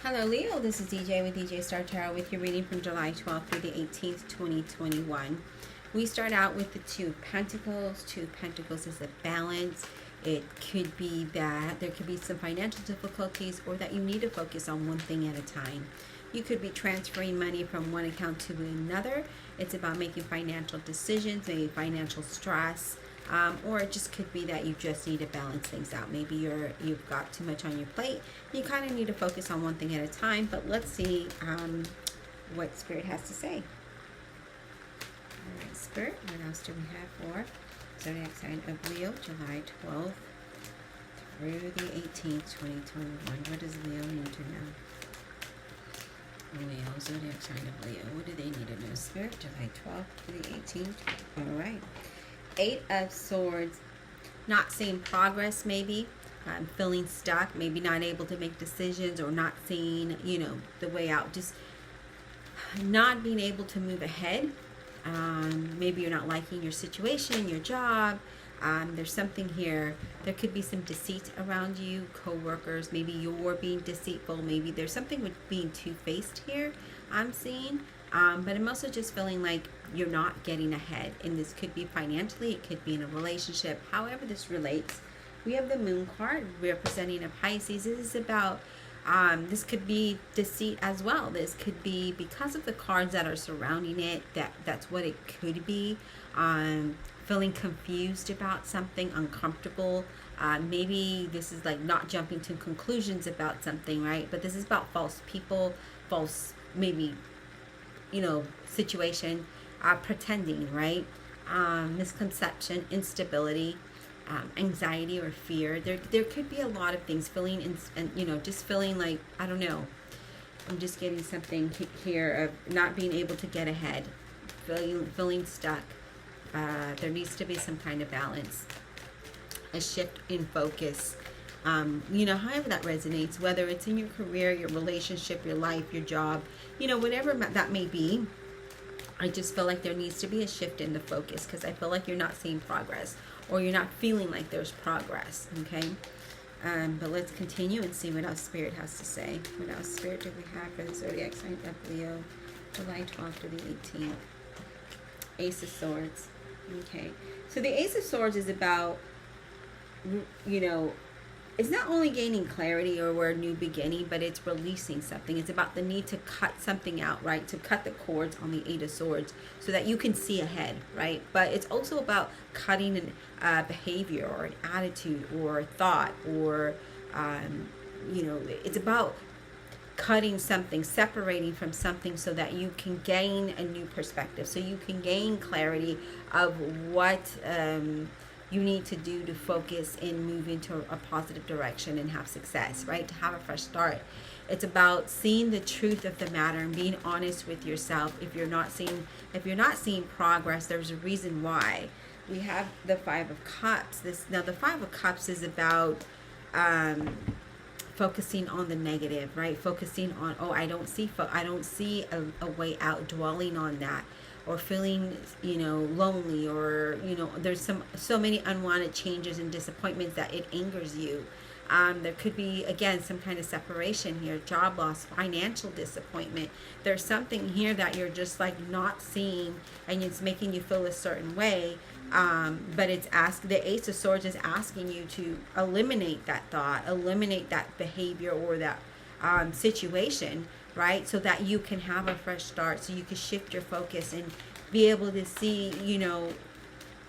Hello Leo, this is DJ with DJ Star Tarot with your reading from July 12th through the 18th, 2021. We start out with the Two of Pentacles. Two of Pentacles is a balance. It could be that there could be some financial difficulties or that you need to focus on one thing at a time. You could be transferring money from one account to another. It's about making financial decisions, maybe financial stress. Or it just could be that you just need to balance things out. Maybe you've got too much on your plate. You kind of need to focus on one thing at a time. But let's see what Spirit has to say. All right, Spirit, what else do we have for Zodiac sign of Leo, July 12th through the 18th, 2021? What does Leo need to know? Leo, Zodiac sign of Leo. What do they need to know? Spirit, July 12th through the 18th. All right. Eight of Swords, not seeing progress maybe, feeling stuck, maybe not able to make decisions or not seeing, the way out, just not being able to move ahead. Maybe you're not liking your situation, your job. There's something here. There could be some deceit around you, co-workers. Maybe you're being deceitful. Maybe there's something with being two-faced here, I'm seeing. But I'm also just feeling like you're not getting ahead. And this could be financially, it could be in a relationship, however this relates. We have the Moon card representing a Pisces. This is about, this could be deceit as well. This could be because of the cards that are surrounding it, that's what it could be. Feeling confused about something, uncomfortable. Maybe this is like not jumping to conclusions about something, right? But this is about false people, false, maybe, situation, pretending, right? Misconception, instability, anxiety or fear. There could be a lot of things, feeling and just feeling like, I don't know. I'm just getting something here of not being able to get ahead, feeling stuck. There needs to be some kind of balance, a shift in focus. However that resonates, whether it's in your career, your relationship, your life, your job, whatever that may be. I just feel like there needs to be a shift in the focus because I feel like you're not seeing progress or you're not feeling like there's progress, okay? But let's continue and see what else Spirit has to say. What else, Spirit, do we have for the Zodiac sign of Leo, July 12th to the 18th? Ace of Swords. Okay. So the Ace of Swords is about, it's not only gaining clarity or a new beginning, but it's releasing something. It's about the need to cut something out, right? To cut the cords on the Eight of Swords so that you can see ahead, right? But it's also about cutting an behavior or an attitude or a thought or, it's about cutting something, separating from something so that you can gain a new perspective. So you can gain clarity of what you need to do to focus and move into a positive direction and have success, right? To have a fresh start. It's about seeing the truth of the matter and being honest with yourself. If you're not seeing progress, there's a reason why. We have the Five of Cups. Now the Five of Cups is about focusing on the negative, right? Focusing on, I don't see a way out, dwelling on that. Or feeling, lonely, or, there's so many unwanted changes and disappointments that it angers you. There could be, again, some kind of separation here, job loss, financial disappointment. There's something here that you're just like not seeing and it's making you feel a certain way. But the Ace of Swords is asking you to eliminate that thought, eliminate that behavior or that situation, right? So that you can have a fresh start, so you can shift your focus and be able to see,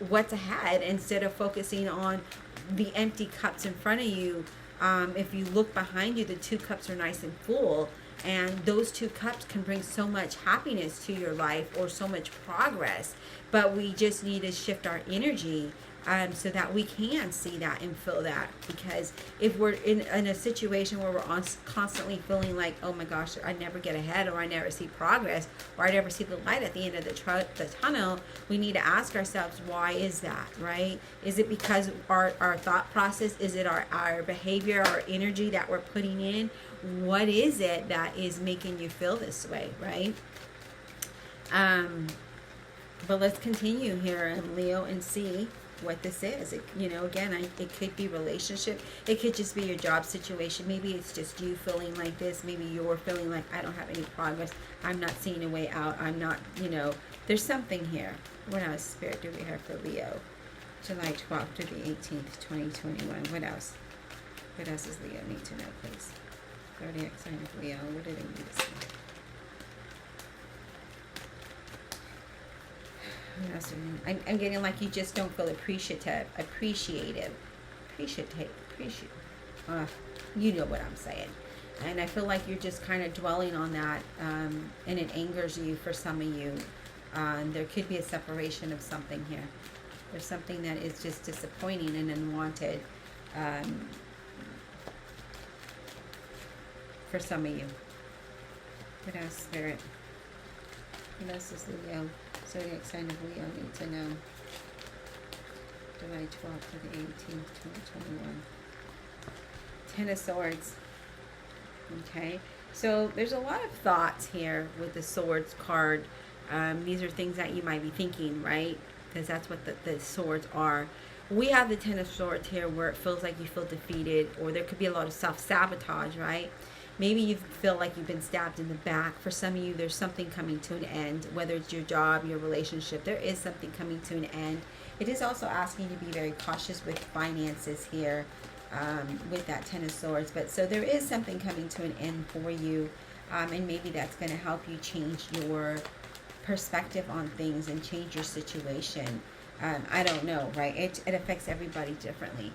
what's ahead instead of focusing on the empty cups in front of you. If you look behind you, the two cups are nice and full, and those two cups can bring so much happiness to your life or so much progress. But we just need to shift our energy so that we can see that and feel that. Because if we're in a situation where we're constantly feeling like, oh my gosh, I never get ahead, or I never see progress, or I never see the light at the end of the tunnel, we need to ask ourselves, why is that, right? Is it because our thought process? Is it our behavior, our energy that we're putting in? What is it that is making you feel this way, right? But let's continue here, Leo, and see what this is. It, you know, again, it could be relationship. It could just be your job situation. Maybe it's just you feeling like this. Maybe you're feeling like, I don't have any progress. I'm not seeing a way out. I'm not, you know, there's something here. What else, Spirit, do we have for Leo? July 12th to the 18th, 2021. What else? What else does Leo need to know, please? Zodiac sign of Leo. What do they need to see? What else do we need? I'm getting like you just don't feel appreciative. You know what I'm saying. And I feel like you're just kind of dwelling on that, and it angers you for some of you. There could be a separation of something here. There's something that is just disappointing and unwanted for some of you. What else, Spirit? What else does Leo, zodiac sign of Leo, need to know? July 12th to the 18th, 2021. Ten of Swords. Okay, so there's a lot of thoughts here with the Swords card. These are things that you might be thinking, right? Because that's what the swords are. We have the Ten of Swords here where it feels like you feel defeated, or there could be a lot of self-sabotage, right? Maybe you feel like you've been stabbed in the back. For some of you, there's something coming to an end, whether it's your job, your relationship. There is something coming to an end. It is also asking you to be very cautious with finances here, with that Ten of Swords. But so there is something coming to an end for you, and maybe that's going to help you change your perspective on things and change your situation. I don't know, right? It affects everybody differently.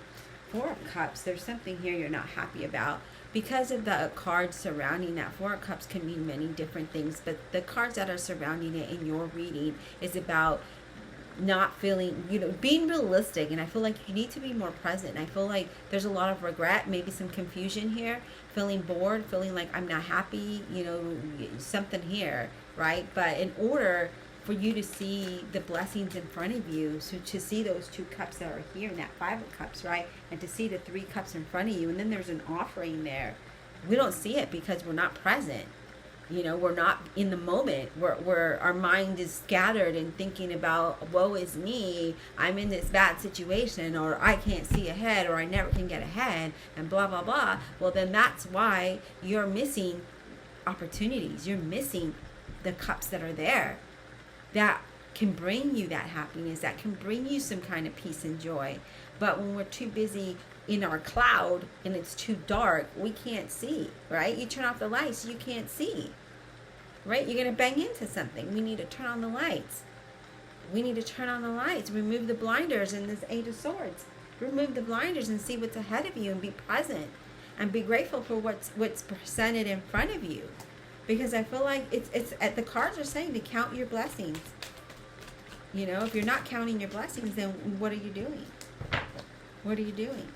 Four of Cups, there's something here you're not happy about. Because of the cards surrounding that, Four of Cups can mean many different things, but the cards that are surrounding it in your reading is about not feeling, you know, being realistic. And I feel like you need to be more present. I feel like there's a lot of regret, maybe some confusion here, feeling bored, feeling like I'm not happy, you know, something here, right? But in order for you to see the blessings in front of you, so to see those two cups that are here and that Five of Cups, right? And to see the three cups in front of you, and then there's an offering there. We don't see it because we're not present. You know, we're not in the moment. We're our mind is scattered and thinking about, woe is me, I'm in this bad situation, or I can't see ahead, or I never can get ahead, and blah, blah, blah. Well, then that's why you're missing opportunities. You're missing the cups that are there that can bring you that happiness, that can bring you some kind of peace and joy. But when we're too busy in our cloud and it's too dark, we can't see, right? You turn off the lights, you can't see, right? You're going to bang into something. We need to turn on the lights. We need to turn on the lights. Remove the blinders in this Eight of Swords. Remove the blinders and see what's ahead of you and be present and be grateful for what's presented in front of you. Because I feel like it's the cards are saying to count your blessings. You know, if you're not counting your blessings, then what are you doing? What are you doing?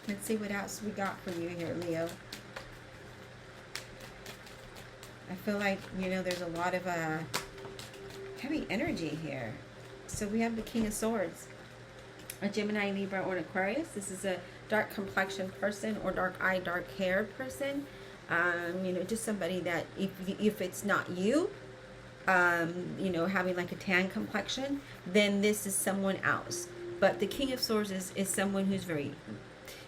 Let's see what else we got for you here, Leo. I feel like, you know, there's a lot of heavy energy here. So we have the King of Swords. A Gemini, Libra, or an Aquarius. This is a dark complexion person or dark eye, dark haired person. You know, just somebody that if it's not you, you know, having like a tan complexion, then this is someone else. But the King of Swords is someone who's very,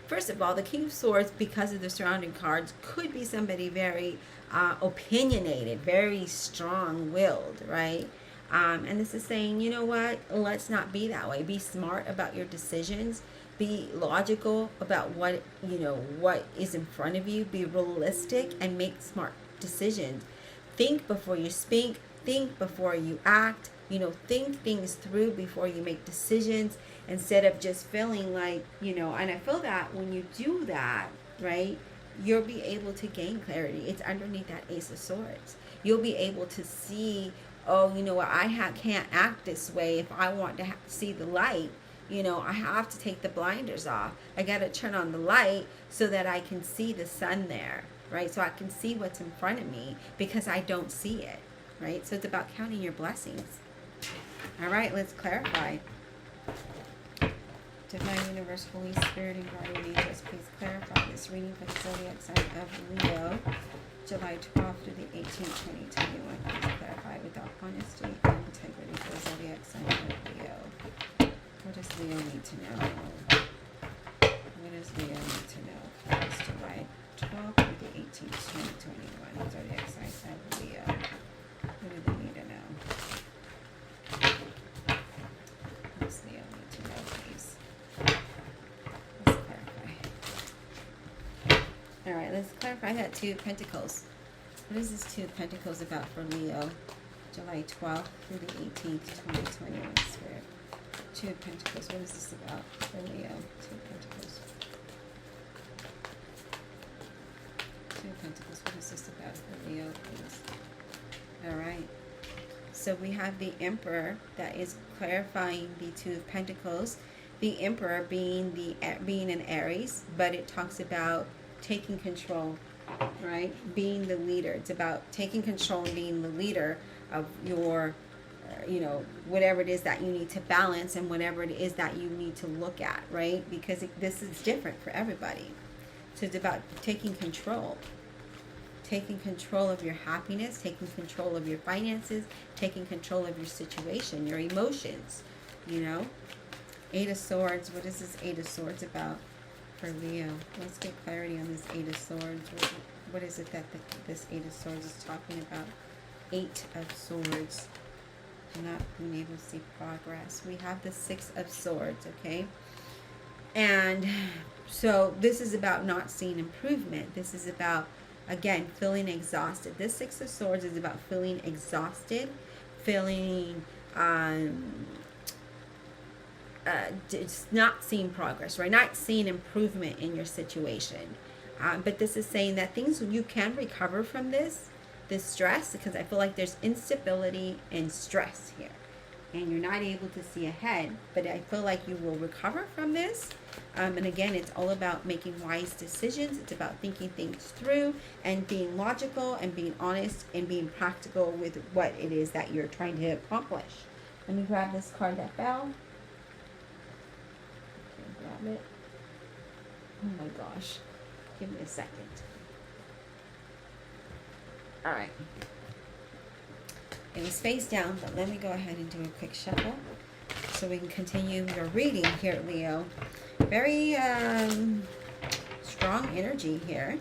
first of all, the King of Swords, because of the surrounding cards, could be somebody very opinionated, very strong-willed, right? And this is saying, you know what, let's not be that way. Be smart about your decisions. Be logical about what, you know, what is in front of you. Be realistic and make smart decisions. Think before you speak. Think before you act. You know, think things through before you make decisions, instead of just feeling like, you know, and I feel that when you do that, right, you'll be able to gain clarity. It's underneath that Ace of Swords. You'll be able to see, oh, you know what, can't act this way if I want to see the light. You know, I have to take the blinders off. I got to turn on the light so that I can see the sun there, right? So I can see what's in front of me because I don't see it, right? So it's about counting your blessings. All right, let's clarify. Divine Universe, Holy Spirit, and Guardian Angels, please clarify this reading for the zodiac sign of Leo, July 12th to the 18th, 2021. Please clarify with honesty and integrity for the zodiac sign of Leo. What does Leo need to know? What does Leo need to know? It's July 12th through the 18th, 2021. Zodiac sign of Leo. What do they need to know? What does Leo need to know, please? Let's clarify. Alright, let's clarify that Two of Pentacles. What is this Two of Pentacles about for Leo? July 12th through the 18th, 2021, Spirit. Two of Pentacles. What is this about for Leo? Two of Pentacles. Two of Pentacles. What is this about for Leo, please? Alright. So we have the Emperor that is clarifying the Two of Pentacles. The Emperor being an Aries, but it talks about taking control, right? Being the leader. It's about taking control and being the leader of your, whatever it is that you need to balance and whatever it is that you need to look at, right? Because this is different for everybody. So it's about taking control of your happiness, taking control of your finances, taking control of your situation, your emotions, Eight of Swords. What is this Eight of Swords about for Leo? Let's get clarity on this Eight of Swords. What is it that this Eight of Swords is talking about? Eight of Swords. Not being able to see progress. We have the Six of Swords, okay? And so this is about not seeing improvement. This is about, again, feeling exhausted. This Six of Swords is about feeling exhausted, feeling just not seeing progress, right? Not seeing improvement in your situation. But this is saying that things, you can recover from this stress, because I feel like there's instability and stress here. And you're not able to see ahead, but I feel like you will recover from this. And again, it's all about making wise decisions. It's about thinking things through and being logical and being honest and being practical with what it is that you're trying to accomplish. Let me grab this card that fell. Okay, grab it. Oh my gosh. Give me a second. All right. It was face down, but let me go ahead and do a quick shuffle so we can continue your reading here, Leo. Very strong energy here.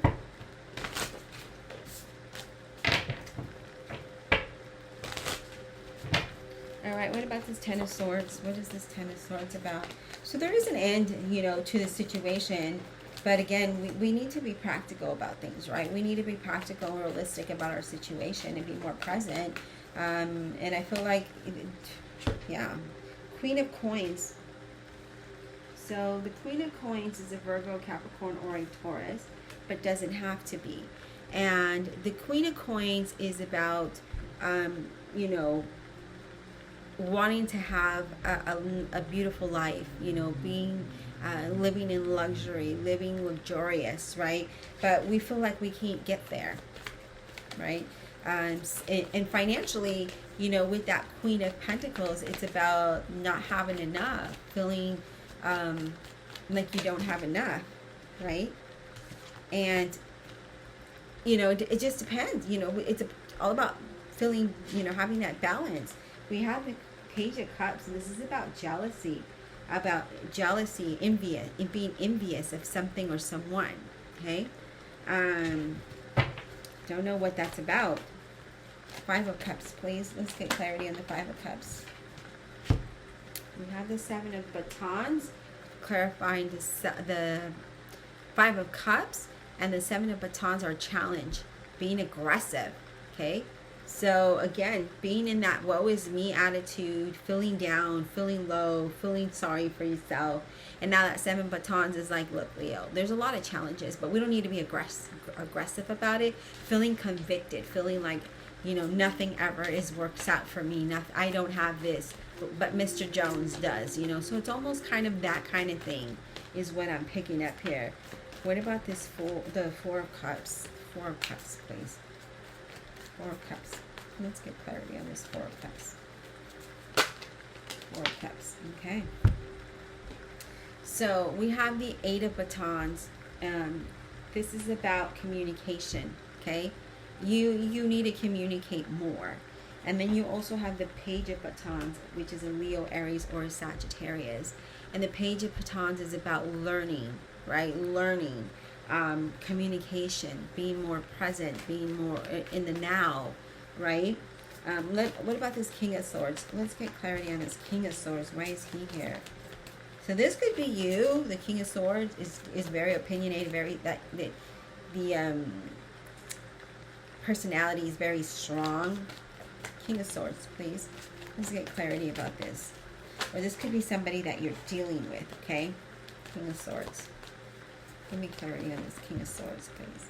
All right, what about this Ten of Swords? What is this Ten of Swords about? So there is an end, to the situation. But again, we need to be practical about things, right? We need to be practical and realistic about our situation and be more present. And I feel like, Queen of Coins. So the Queen of Coins is a Virgo, Capricorn, or a Taurus, but doesn't have to be. And the Queen of Coins is about, wanting to have a beautiful life, being... living in luxury, living luxurious, right? But we feel like we can't get there, right? And financially, with that Queen of Pentacles, it's about not having enough, feeling like you don't have enough, right? And, it just depends, it's all about feeling, having that balance. We have the Page of Cups, and this is about jealousy. Envious, and being envious of something or someone, okay? Don't know what that's about. Five of Cups, please. Let's get clarity on the Five of Cups. We have the Seven of Batons, clarifying the Five of Cups, and the Seven of Batons are challenge, being aggressive, okay? So again, being in that woe is me attitude, feeling down, feeling low, feeling sorry for yourself. And now that Seven Batons is like, look, Leo, there's a lot of challenges, but we don't need to be aggressive about it. Feeling convicted, feeling like, nothing ever works out for me. I don't have this, but Mr. Jones does, So it's almost kind of that kind of thing is what I'm picking up here. What about the Four of Cups? Four of Cups, please. Four of Cups. Let's get clarity on this Four of Cups. Four of Cups. Okay. So we have the Eight of Batons. This is about communication. Okay. You need to communicate more. And then you also have the Page of Batons, which is a Leo, Aries, or a Sagittarius. And the Page of Batons is about learning, right? Learning, communication, being more present, being more in the now, right? What about this King of Swords? Let's get clarity on this King of Swords. Why is he here? So this could be you. The King of Swords is very opinionated, very the personality is very strong. King of Swords, please. Let's get clarity about this. Or this could be somebody that you're dealing with, okay? King of Swords. Give me clarity on this King of Swords, please.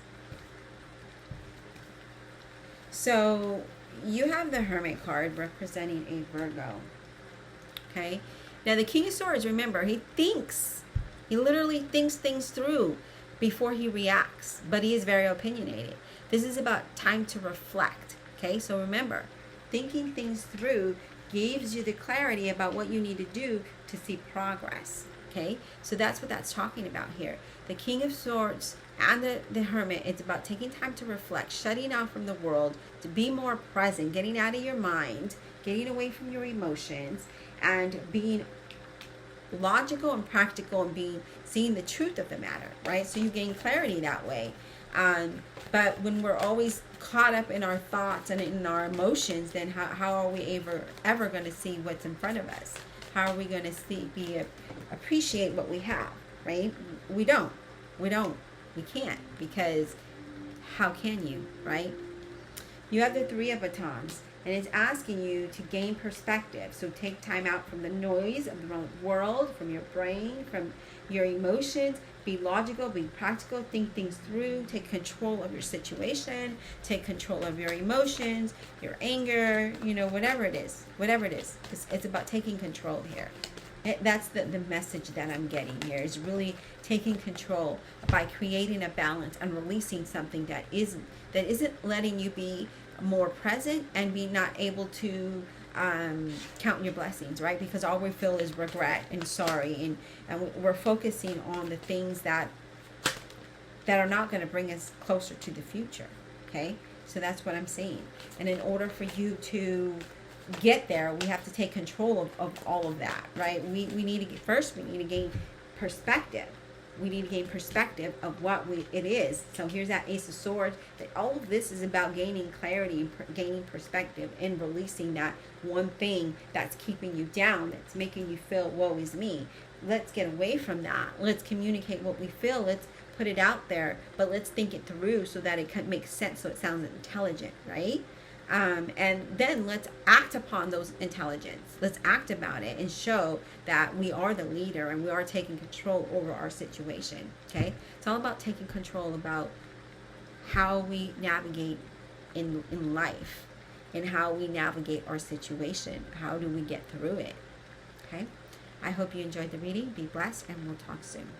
So you have the Hermit card representing a Virgo, okay? Now the King of Swords, remember, he thinks. He literally thinks things through before he reacts, but he is very opinionated. This is about time to reflect, okay? So remember, thinking things through gives you the clarity about what you need to do to see progress, okay? So that's what that's talking about here. The King of Swords and the Hermit, it's about taking time to reflect, shutting out from the world, to be more present, getting out of your mind, getting away from your emotions, and being logical and practical, and seeing the truth of the matter, right? So you gain clarity that way. But when we're always caught up in our thoughts and in our emotions, then how are we ever going to see what's in front of us? How are we going to appreciate what we have, right? We can't, because how can you, right? You have the Three of Batons, and it's asking you to gain perspective. So take time out from the noise of the world, from your brain, from your emotions. Be logical, be practical, think things through, take control of your situation, take control of your emotions, your anger, whatever it is. It's about taking control here. That's the message that I'm getting here, is really taking control by creating a balance and releasing something that isn't letting you be more present and be not able to count your blessings, right? Because all we feel is regret and sorry, and we're focusing on the things that are not going to bring us closer to the future, okay? So that's what I'm saying. And in order for you to get there, we have to take control of all of that, right? We need to gain perspective. We need to gain perspective of what it is. So here's that Ace of Swords. That all of this is about gaining clarity and gaining perspective and releasing that one thing that's keeping you down, that's making you feel, woe is me. Let's get away from that. Let's communicate what we feel. Let's put it out there, but let's think it through so that it makes sense, so it sounds intelligent, right? And then let's act upon those intelligence. Let's act about it and show that we are the leader and we are taking control over our situation. Okay, it's all about taking control about how we navigate in life and how we navigate our situation. How do we get through it? Okay, I hope you enjoyed the reading. Be blessed, and we'll talk soon.